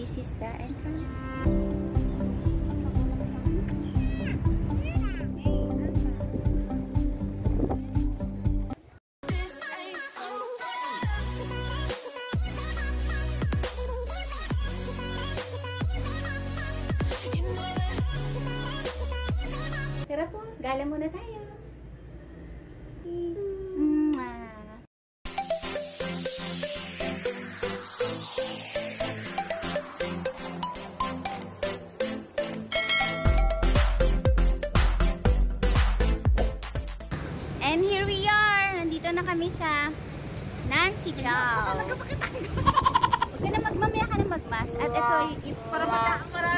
this is the entrance. Tara po, gala muna tayo. And here we are. Nandito na kami sa Nancy Chow. Huwag ka na mamaya ka na magmas. At ito, para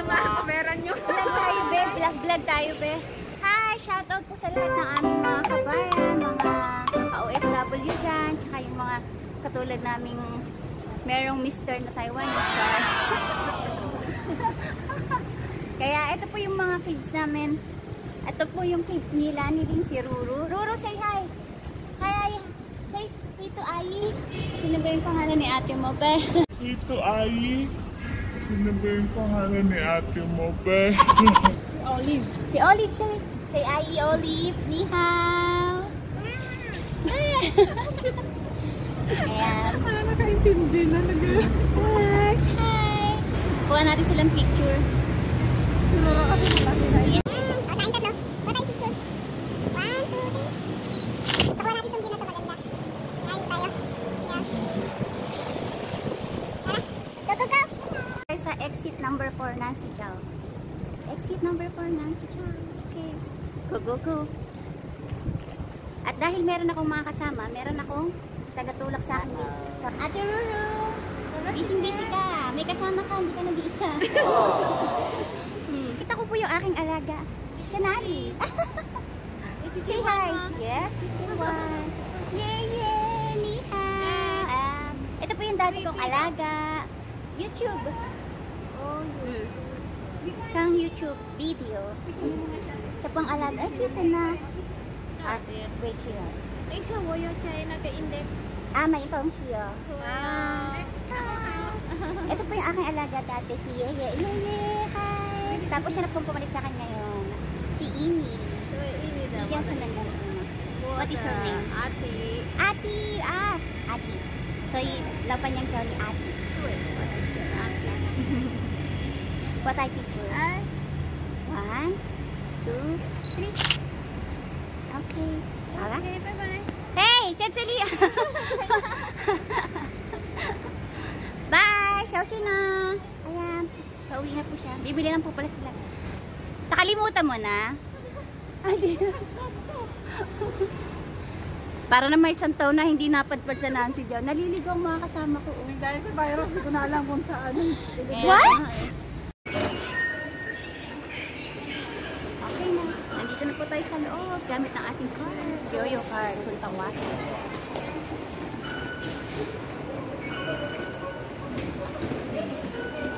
makameran nyo. Vlog tayo, be. Vlog tayo, be. Hi! Shoutout po sa lahat ng aming mga kabayan, mga ka-OFW dyan, tsaka yung mga katulad naming merong Mr. na Taiwan. Kaya ito po yung mga kids namin. Ito po yung kids nila, niling si Ruru. Ruru, say hi! Hi! Say to Ai. Sino ba yung pangalan ni ate mo, be? Say to Ai. Sino ba yung pangalan ni ate mo, be? Si Olive. Si Olive, say Ai Olive. Ni hao. Ayan. Ano nakaintindi na Hi! Hi! Kuha natin silang picture. siguro kasi Yes. Tayong tatlo. Kuha tayong picture. 1, 2, 3. Takuha natin itong view na ito maganda. Ayun tayo. Yan. Tara. Go, go, go! Sa exit number 4, Nancy Chow. Exit number 4, Nancy Chow. Okay. Go, go, go. At dahil meron akong mga kasama, meron akong tagatulak sa akin. So, Ate Ruru, busy ka. May kasama ka, hindi ka nag-iisa. Kita ko po yung aking alaga. Kanari. Say hi. Yes, one. Yeah. Ni hao. Ito po yung dati kong alaga. YouTube. Oh, kang YouTube video. Siya pong alaga. Ay, cute na. Wait siya. Ay, siya mo yung siya nag-index. May itong siya. Wow. Ito po yung aking alaga dati. Si Yeye. Hi. Tapos siya na pong pumalit sa akin ngayon. Si Ini. Bigyan sa nangyari. What is your name? Ate. Ati. Ati. So, laban niyang siya ni Ati. What I picture? 1, 2, 3. Okay. Alright. Okay, bye-bye. Hey! Chatsuli! Bye! Xiaoxi na! Ayan. Pauwi na po siya. Bibili lang po pala sila. Nakalimutan mo na? Para na may isang taon na hindi napadpad sa Nancy Chow. Naliligaw ang mga kasama ko. Dahil sa virus, hindi ko na alam kung saan. What? Okay na. Nandito na po tayo sa loob. Gamit ng ating card. Yoyo card. Puntang water.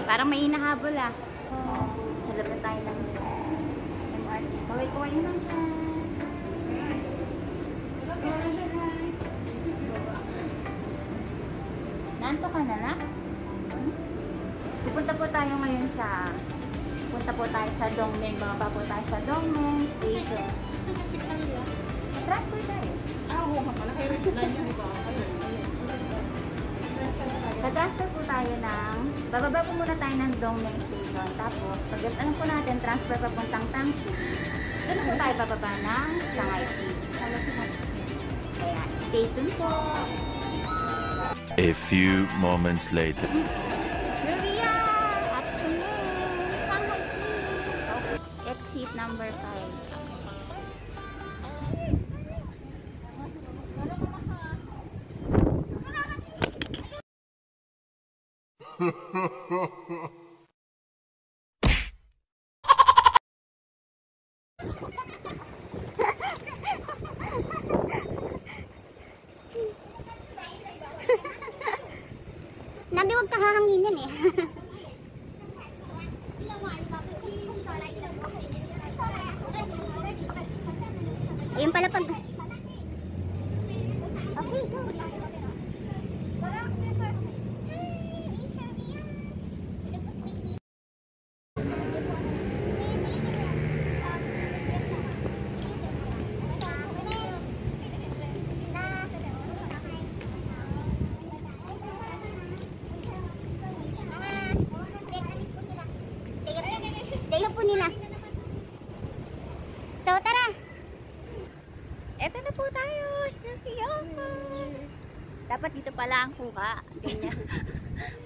Parang may hinahabol ah. Sa loob na tayo lang. MRT. Kaway-kaway lang dyan. Nanto ka na na? Pupunta po tayo ngayon sa Dongmen. Bababa po tayo sa Dongmen Station. Transfer tayo. Oo nga pala. Kaya rin na yun, diba? Nag-transfer po tayo ng, bababa po muna tayo ng Dongmen Station. Tapos, pag ano po natin, transfer papuntang Tangxi. Doon po tayo bababa ng Shanghai Beach. Kaya, stay tuned po. A few moments later. Here we are! At sunod! Shanghai Beach! Okay, exit number 5. Nabi, huwag kang hahanginin eh. Ayun pala pag... Okay, go. mukha. Ganyan.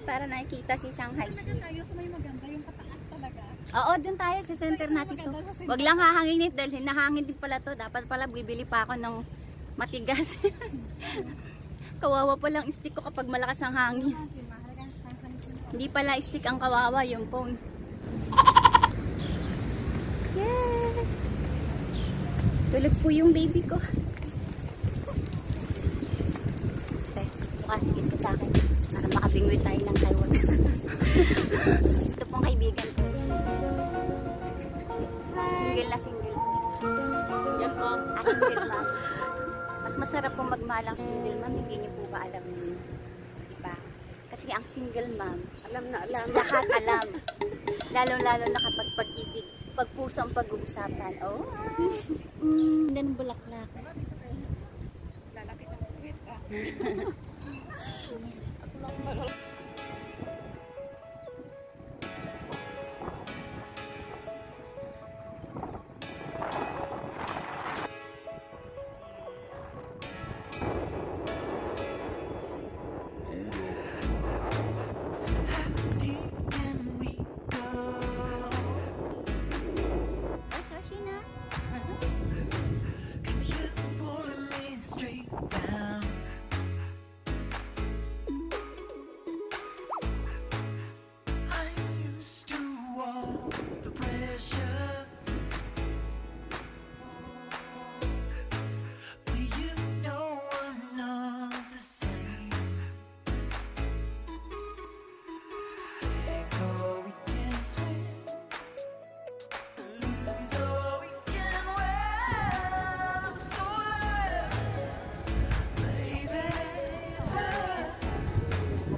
Para nakikita si Shanghai sheep. Tayo sa may maganda, yung pataas talaga. Oo, dun tayo sa center natin to. Wag lang hahangin it dahil nahangin din pala to. Dapat pala bibili pa ako ng matigas. Kawawa pa lang stick ko kapag malakas ang hangin. Hindi pala stick ang kawawa, yung phone. Yay! Tulog po yung baby ko. Okay, bukas higit ko sa akin para makabingwit tayo ng Taiwan. Ito pong kaibigan ko. Single na single. Single mom? Single mom. Mas masarap pong magmalang single mom, hindi niyo po ba alam yun? Diba? Kasi ang single mom, alam na alam. Lahat alam. Lalo-lalo na kapag pag-ibig, pag-puso ang pag-uusapan. Oh, ganda ng bulaklak. Lalapit ang puwit.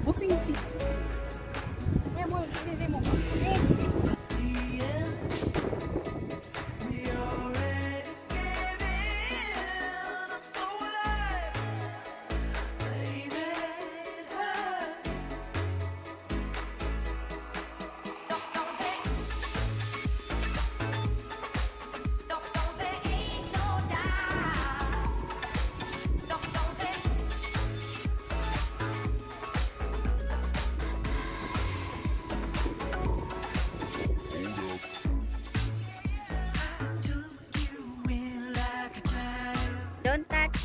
Busing-chi. mo, sisi mo. Don't touch.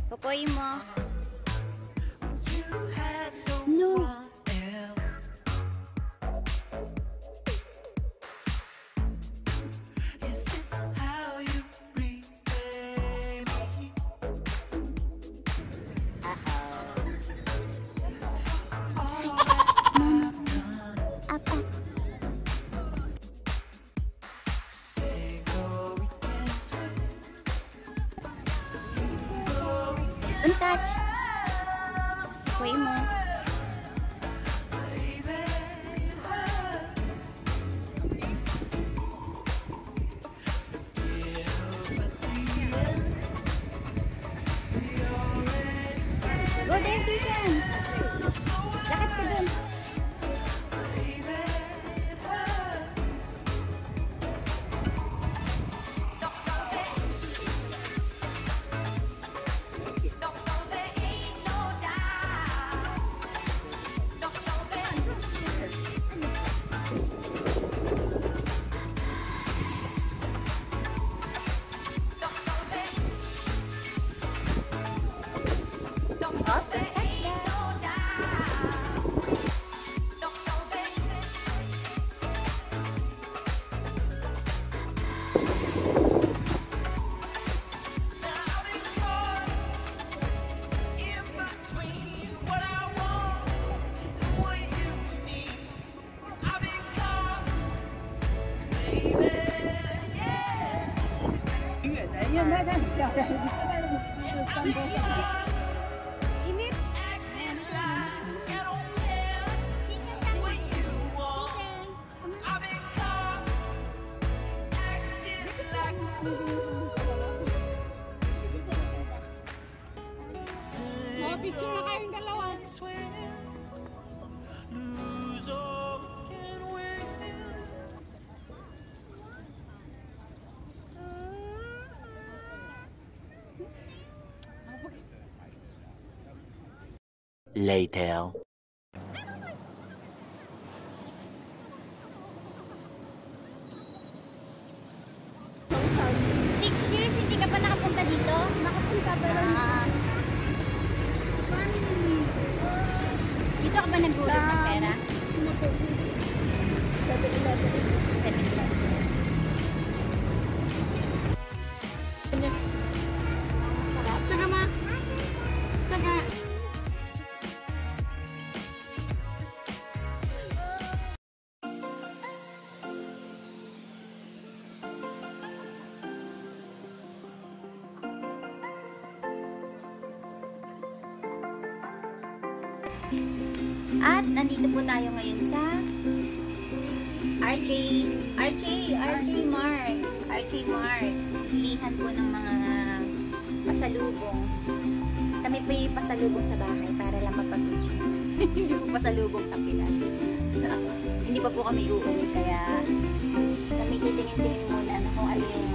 Popoy mo. No. Don't touch. Popoy mo. Go there, Shishan. Lakad ka dun. Init. Mga picture na kayong dalawa. later. Six years, hindi ka pa nakapunta dito? Nakapunta pero Dito ka ba nagulot ng pera? 7-Eleven. Tsaga ma. Tsaga. At nandito po tayo ngayon sa RJ Mart. Bilihan po ng mga pasalubong. Kami po yung pasalubong sa bahay para lang mapag-Gucci. Hindi po pasalubong sa Pinas. Hindi pa po kami uuwi kaya kami titingin-tingin muna na kung ano yung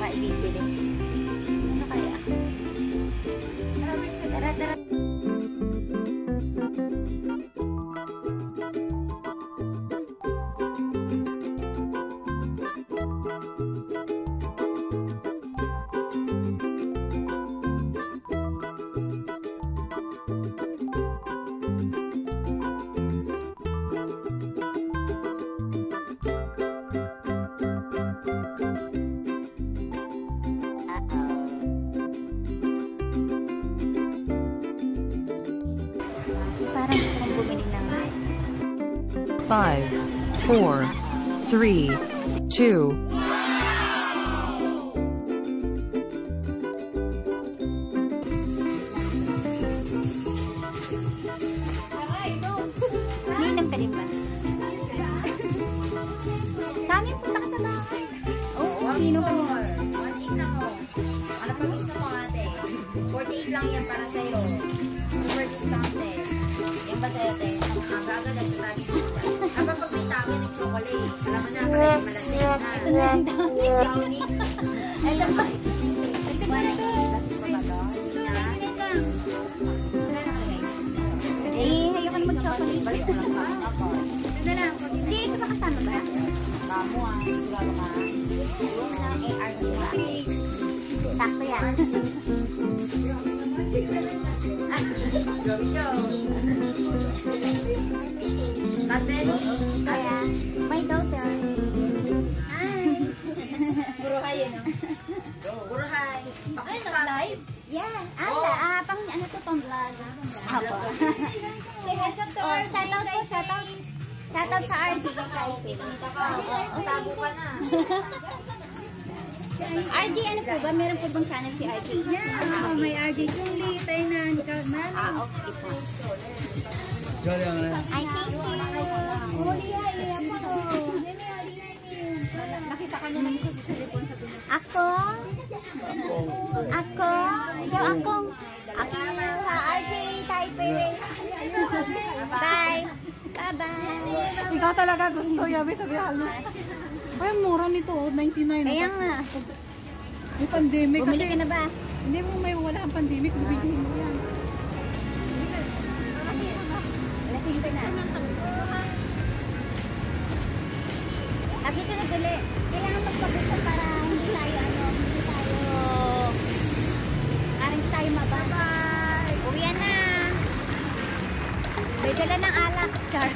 maibibili. Ano kaya? Tara. 5, 4, 3, 2. Ninang ka rin ba? Sa amin, punta ka sa bahay. Oo, ninong ka rin. 1 lang ako. Ano pa gusto mo ate? 48 lang yan para sa'yo. Super discount eh. Yan ba sa'yo ate? Ang gaga na sa tagi mo. Kapag pag may tagi ng chocolate, alam mo na, parang malasing na. Ito na ang dami. Ito pa. Ito pa na to. Eh, ayaw ka na mag-chocolate. Balik ko lang pa ako. Ito na lang. Hindi, ito ba kasama ba? Kamo ah, siguro ka. Yung na ARC ba? Sakto yan. Joby show. Cadbury. Kaya, my daughter. Hi. Puro hay yun. Puro hay. Live? Yeah. Pang ano to, pang vlog. Apo. Oh, shoutout po, shoutout. Shoutout sa RJ. Tago ka na. RJ, ano po ba? Meron po bang channel si RJ? Yeah, may RJ Chungli, Tainan, Kalman. Okay po. Jolly ang na. I thank you. Nakita ka niya naman kasi sa telefon sa Pinas. Ako? Ikaw akong. Sa RJ Taipei. Bye. Bye-bye. Ikaw talaga gusto, Yabi, sabihan niya. Ay, mura nito, 99. Kaya nga. May pandemic Bumili kasi. ka na ba? Hindi mo may wala ang pandemic, bibigyan mo yan. Lasing ka na. At susunod ulit. Kailangan magpabuksan para hindi tayo parang hindi tayo mababay. Uwian na. May dala ng alak. Char.